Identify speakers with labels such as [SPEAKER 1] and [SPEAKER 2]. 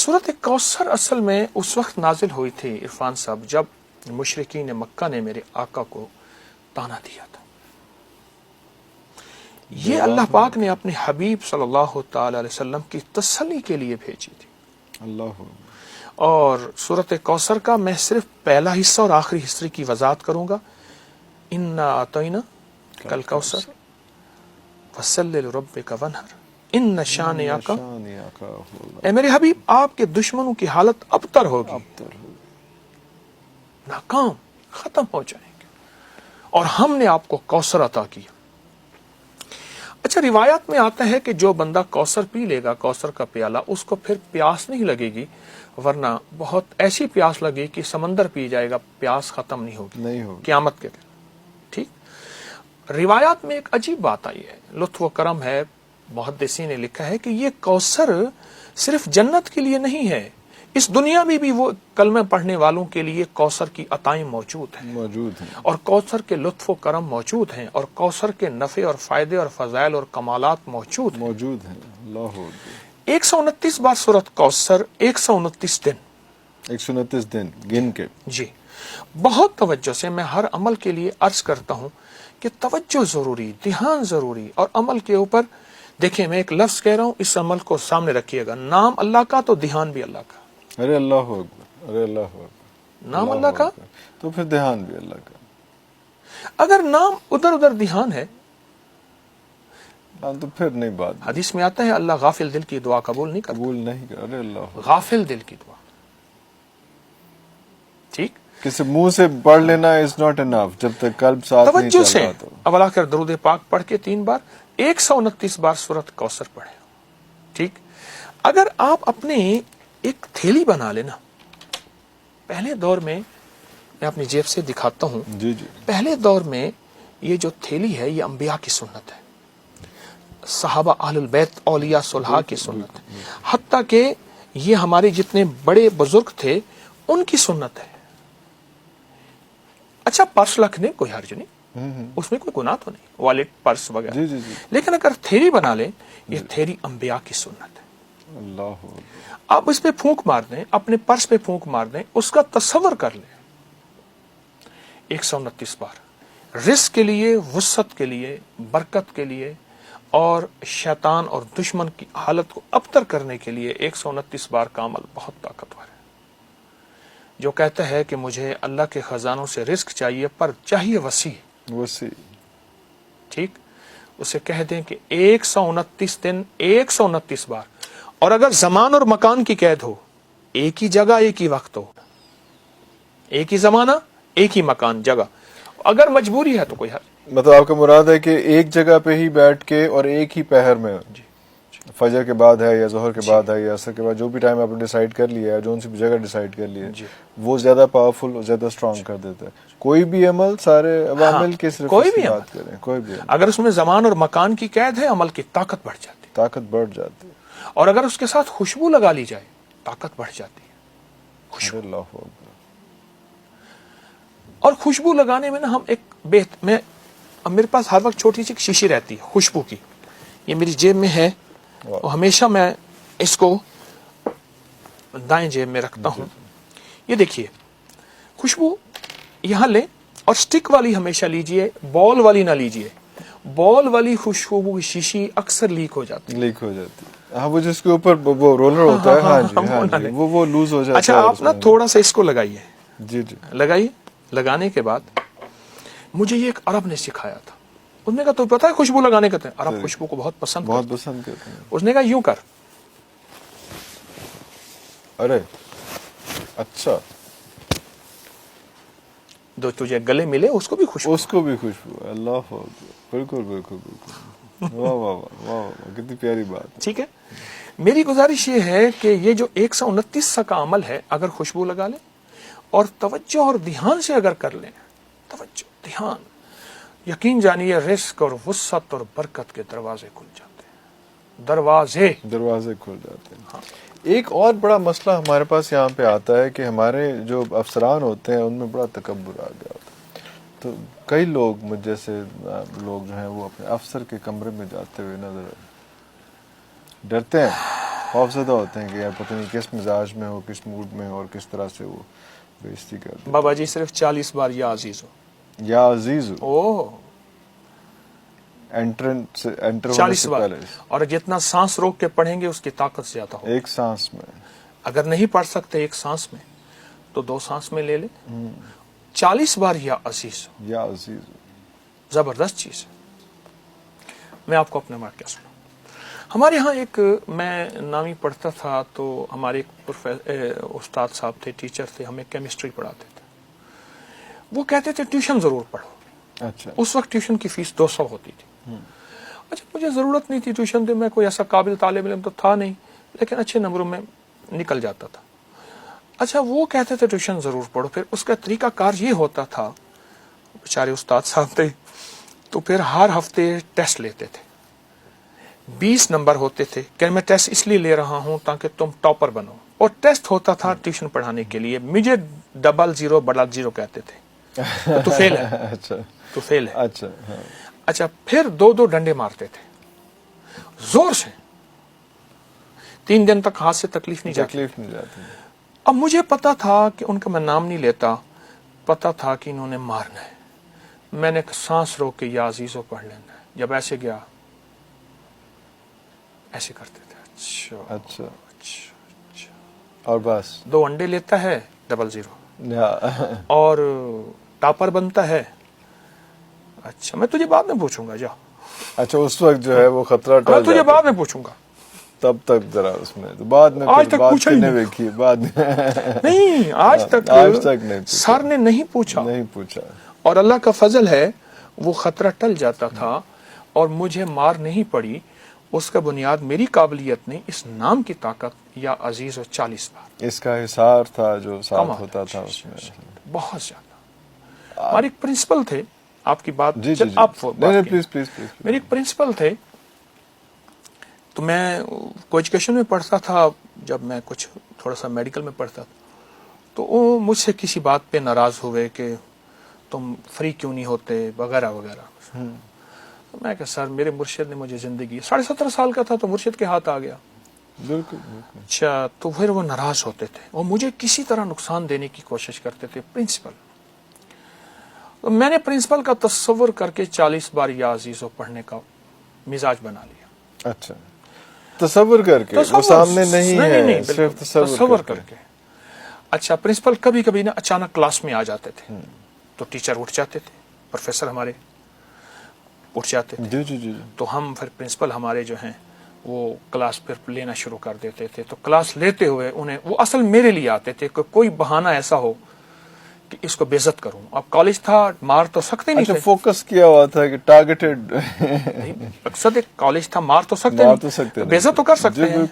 [SPEAKER 1] सूरत कौसर असल में उस वक्त नाजिल हुई थी इरफान साहब जब मुशरिकीन मक्का ने मेरे आका को ताना दिया था। ये अल्लाह पाक ने अपने हबीब सल्लल्लाहु ताला अलैहि वसल्लम की तसल्ली के लिए भेजी थी।
[SPEAKER 2] अल्लाह।
[SPEAKER 1] और सूरत कौसर का मैं सिर्फ पहला हिस्सा और आखिरी हिस्से की वजाहत करूंगा। इन्ना आतैना कल कौसर फसल्लि लिरब्बिका वन्हर इन्न शानिअका। ए मेरे हबीब, आपके दुश्मनों की हालत अबतर होगी, नाकाम, खत्म हो जाएंगे, और हमने आपको कौसर अता किया। अच्छा, रिवायत में आता है कि जो बंदा कौसर पी लेगा, कौसर का प्याला, उसको फिर प्यास नहीं लगेगी, वरना बहुत ऐसी प्यास लगेगी कि समंदर पी जाएगा, प्यास खत्म नहीं होगी क़यामत के दिन। ठीक। रिवायत में एक अजीब बात आई है, लुत्फ व करम है, मुहद्दिसीन ने लिखा है कि ये कौसर सिर्फ जन्नत के लिए नहीं है, इस दुनिया में भी वो कलमे पढ़ने वालों के लिए कौसर की अताएं मौजूद हैं और कौसर के लुत्फ व करम मौजूद हैं और कौसर के नफ़े और फ़ायदे और फ़ज़ाइल और कमालात मौजूद हैं। 129 बार सूरत कौसर, 129 दिन,
[SPEAKER 2] 129 दिन गिन के।
[SPEAKER 1] जी, बहुत तवज्जो से मैं हर अमल के लिए अर्ज करता हूँ कि तवज्जो ज़रूरी, ध्यान ज़रूरी, और अमल के ऊपर देखिए, मैं एक लफ्ज़ कह रहा हूँ, इस अमल को सामने रखिएगा। नाम अल्लाह का तो ध्यान भी अल्लाह का।
[SPEAKER 2] अरे अल्लाह हू अकबर, अरे अल्लाह हू अकबर।
[SPEAKER 1] नाम अल्लाह का
[SPEAKER 2] तो फिर ध्यान भी अल्लाह का।
[SPEAKER 1] अगर नाम उधर उधर ध्यान है
[SPEAKER 2] तो फिर नहीं बात।
[SPEAKER 1] हदीस में आता है अल्लाह गाफिल दिल की दुआ कबूल नहीं करता।
[SPEAKER 2] अरे अल्लाह,
[SPEAKER 1] गाफिल दिल की दुआ। ठीक,
[SPEAKER 2] किसी मुंह से पढ़ लेना इज नॉट इनफ जब तक कल्ब साथ नहीं चल रहा। तो
[SPEAKER 1] अवल आखिर दरूद पाक पढ़ के 3 बार, 129 बार सूरत कौसर पढ़े। ठीक, अगर आप अपने एक थैली बना लेना, पहले दौर में, मैं अपनी जेब से दिखाता हूँ,
[SPEAKER 2] जी जी,
[SPEAKER 1] पहले दौर में ये जो थैली है ये अंबिया की सुन्नत है, सहाबा अहलुल बैत औलिया सुलहा की सुन्नत है, हत्ता कि ये हमारे जितने बड़े बुजुर्ग थे उनकी सुन्नत है। अच्छा, पर्स रखने कोई हर्ज नहीं, उसमें कोई गुनाह तो नहीं, वॉलेट, पर्स वगैरह, लेकिन अगर थैली बना ले, ये थैली अंबिया की सुन्नत है।
[SPEAKER 2] अल्लाह।
[SPEAKER 1] आप इस पे फूंक मार दें, अपने पर्स पे फूंक मार दें, उसका तस्वर कर लें 129 बार, रिस्क के लिए, वुसअत के लिए, बरकत के लिए, और शैतान और दुश्मन की हालत को अबतर करने के लिए 129 बार का अमल बहुत ताकतवर है। जो कहता है कि मुझे अल्लाह के खजानों से रिस्क चाहिए, पर चाहिए वसी, ठीक, उसे कह दें कि 129 दिन, 129 बार, और अगर जमान और मकान की कैद हो, एक ही जगह एक ही वक्त हो, एक ही जमाना एक ही मकान जगह, अगर मजबूरी है तो कोई हर।
[SPEAKER 2] मतलब आपका मुराद है कि एक जगह पे ही बैठ के और एक ही पहर में, फजर के बाद है या जोहर के बाद है या असर के बाद, जो भी टाइम आपने डिसाइड कर लिया है, जो उनसी भी जगह डिसाइड कर लिया है, वो ज्यादा पावरफुल और ज्यादा स्ट्रांग कर देता है। कोई भी अमल, सारे अवामिल के सिर्फ
[SPEAKER 1] कोई भी
[SPEAKER 2] बात करें, कोई भी
[SPEAKER 1] अगर उसमें जमान और मकान की कैद है, अमल की ताकत बढ़ जाती है, और अगर उसके साथ खुशबू लगा ली जाए, ताकत बढ़ जाती है। खुशबू, और खुशबू लगाने में ना हम एक मेरे पास हर वक्त छोटी सी शीशी रहती है खुशबू की, ये मेरी जेब में है, और हमेशा मैं इसको दाएं जेब में रखता हूँ। ये देखिए, खुशबू यहाँ ले, और स्टिक वाली हमेशा लीजिए, बॉल वाली ना लीजिए। बॉल वाली खुशबू की शीशी अक्सर लीक हो जाती है।
[SPEAKER 2] हाँ, वो जिसके ऊपर वो रोलर होता है, हाँ जी, वो लूज हो जाता है।
[SPEAKER 1] अच्छा, आप ना थोड़ा सा इसको लगाइए।
[SPEAKER 2] जी जी,
[SPEAKER 1] लगाइए। लगाने के बाद मुझे ये एक अरब ने सिखाया था, उसने कहा तो पता है खुशबू लगाने का, अरब खुशबू को बहुत पसंद करते हैं। उसने कहा यूं कर,
[SPEAKER 2] अरे अच्छा,
[SPEAKER 1] जो तुझे गले मिले उसको भी खुशबू,
[SPEAKER 2] अल्लाह, बिल्कुल बिल्कुल बिल्कुल, वाह वाह वाह, कितनी प्यारी बात।
[SPEAKER 1] ठीक है, मेरी गुजारिश ये है कि ये जो 129 का अमल है, अगर खुशबू लगा ले और तवज्जो और ध्यान से अगर कर लें, तवज्जो ध्यान, यकीन जानिए रिस्क और वुसअत और बरकत के दरवाजे खुल जाते हैं, दरवाजे खुल जाते हैं। हाँ।
[SPEAKER 2] एक और बड़ा मसला हमारे पास यहाँ पे आता है कि हमारे जो अफसरान होते हैं उनमें बड़ा तकब्बुर आ गया होता है। तो कई लोग, मुझ जैसे लोग जो हैं, वो अपने अफसर के कमरे में जाते हुए नजर डरते हैं خوف زدہ ہوتے ہیں کہ یار پتہ نہیں کس مزاج میں ہو, کس موڈ میں اور کس طرح سے وہ بےزتی کرتے.
[SPEAKER 1] بابا جی صرف 40 بار یا عزیز ہو.
[SPEAKER 2] یا عزیز
[SPEAKER 1] اوہ
[SPEAKER 2] انٹر ہونے
[SPEAKER 1] 40
[SPEAKER 2] سے
[SPEAKER 1] بار,
[SPEAKER 2] پہلے
[SPEAKER 1] اور جتنا سانس روک کے پڑھیں گے اس کی طاقت زیادہ ہو.
[SPEAKER 2] ایک سانس میں.
[SPEAKER 1] اگر نہیں پڑھ سکتے ایک سانس میں تو 2 سانس میں لے لیں. 40 بار یا عزیز ہو,
[SPEAKER 2] یا عزیز.
[SPEAKER 1] زبردست چیز ہے. میں آپ کو اپنا واقعہ سنا. ہمارے یہاں ایک, میں نامی پڑھتا تھا تو ہمارے ایک استاد صاحب تھے, ٹیچر تھے, ہمیں کیمسٹری پڑھاتے تھے. وہ کہتے تھے ٹیوشن ضرور پڑھو.
[SPEAKER 2] اچھا.
[SPEAKER 1] اس وقت ٹیوشن کی فیس 200 ہوتی تھی. اچھا مجھے ضرورت نہیں تھی ٹیوشن دے, میں کوئی ایسا قابل طالب علم تو تھا نہیں, لیکن اچھے نمبروں میں نکل جاتا تھا. اچھا وہ کہتے تھے ٹیوشن ضرور پڑھو. پھر اس کا طریقہ کار یہ ہوتا تھا, بیچارے استاد صاحب تھے, تو پھر ہر ہفتے ٹیسٹ لیتے تھے. 20 نمبر ہوتے تھے کہ میں ٹیسٹ اس لیے لے رہا ہوں تاکہ تم ٹاپر بنو. اور ٹیسٹ ہوتا تھا ٹیوشن پڑھانے کے لیے. مجھے 00 کہتے تھے تو فیل ہے.
[SPEAKER 2] اچھا.
[SPEAKER 1] تو فیل ہے.
[SPEAKER 2] اچھا.
[SPEAKER 1] اچھا پھر 2 ڈنڈے مارتے تھے زور سے. 3 دن تک ہاتھ سے تکلیف نہیں جاتی.
[SPEAKER 2] تکلیف نہیں جاتی.
[SPEAKER 1] اب مجھے پتا تھا کہ ان کا میں نام نہیں لیتا, پتا تھا کہ انہوں نے مارنا ہے. میں نے سانس روک کے یا عزیزو پڑھ لینا ہے. جب ایسے گیا ایسے کرتے تھے. اچھا
[SPEAKER 2] اچھا.
[SPEAKER 1] اچھا.
[SPEAKER 2] اور بس
[SPEAKER 1] 2 انڈے لیتا ہے 00
[SPEAKER 2] یا
[SPEAKER 1] اور ٹاپر بنتا ہے. اچھا میں تجھے بعد میں پوچھوں گا, جا.
[SPEAKER 2] اچھا اس وقت جو ہے وہ خطرہ
[SPEAKER 1] میں
[SPEAKER 2] ٹل
[SPEAKER 1] تجھے
[SPEAKER 2] جاتا.
[SPEAKER 1] بعد میں پوچھوں گا.
[SPEAKER 2] تب تک ذرا اس میں تو بعد میں
[SPEAKER 1] آج
[SPEAKER 2] پھر
[SPEAKER 1] تک
[SPEAKER 2] بات
[SPEAKER 1] پوچھا ہی
[SPEAKER 2] کرنے
[SPEAKER 1] نہیں.
[SPEAKER 2] دیکھیے بعد میں
[SPEAKER 1] نہیں آج تک
[SPEAKER 2] نہیں پوچھا.
[SPEAKER 1] سر نے نہیں پوچھا.
[SPEAKER 2] نہیں پوچھا.
[SPEAKER 1] اور اللہ کا فضل ہے وہ خطرہ ٹل جاتا تھا اور مجھے مار نہیں پڑی. اس کا بنیاد میری قابلیت نہیں, اس نام کی طاقت یا عزیز و 40 بار.
[SPEAKER 2] اس کا حصار تھا جو ساتھ
[SPEAKER 1] کمال.
[SPEAKER 2] ہوتا تھا اس میں.
[SPEAKER 1] بہت زیادہ. ہمارے ایک پرنسپل تھے, آپ کی بات
[SPEAKER 2] جی جی
[SPEAKER 1] آپ
[SPEAKER 2] نہیں پلیز پلیز پلیز.
[SPEAKER 1] میرے ایک پرنسپل تھے, تو میں کو ایجوکیشن میں پڑھتا تھا. جب میں کچھ تھوڑا سا میڈیکل میں پڑھتا تھا تو وہ مجھ سے کسی بات پہ ناراض ہوئے کہ تم فری کیوں نہیں ہوتے وغیرہ وغیرہ. تو میں کہ سر میرے مرشد نے مجھے زندگی, 17.5 سال کا تھا تو مرشد کے ہاتھ آ گیا.
[SPEAKER 2] بالکل بالکل.
[SPEAKER 1] اچھا تو پھر وہ ناراض ہوتے تھے اور مجھے کسی طرح نقصان دینے کی کوشش کرتے تھے. پرنسپل, تو میں نے پرنسپل کا تصور کر کے 40 بار یا عزیزو پڑھنے کا مزاج بنا لیا.
[SPEAKER 2] اچھا تصور کر کے, وہ سامنے نہیں ہے, صرف تصور کر کے.
[SPEAKER 1] اچھا پرنسپل کبھی کبھی نا اچانک کلاس میں آ جاتے تھے تو ٹیچر اٹھ جاتے تھے, پروفیسر ہمارے اٹھ جاتے تھے.
[SPEAKER 2] جی جی جی.
[SPEAKER 1] تو ہم پھر پرنسپل ہمارے جو ہیں وہ کلاس پھر لینا شروع کر دیتے تھے. تو کلاس لیتے ہوئے انہیں, وہ اصل میرے لیے آتے تھے کہ کوئی بہانہ ایسا ہو کہ اس کو بےعزت کروں. اب کالج تھا, مار تو سکتے نہیں تھے.
[SPEAKER 2] فوکس کیا ہوا تھا کہ ٹارگیٹڈ.
[SPEAKER 1] مقصد کالج تھا, مار تو سکتے نہیں, بےعزت تو کر سکتے ہیں.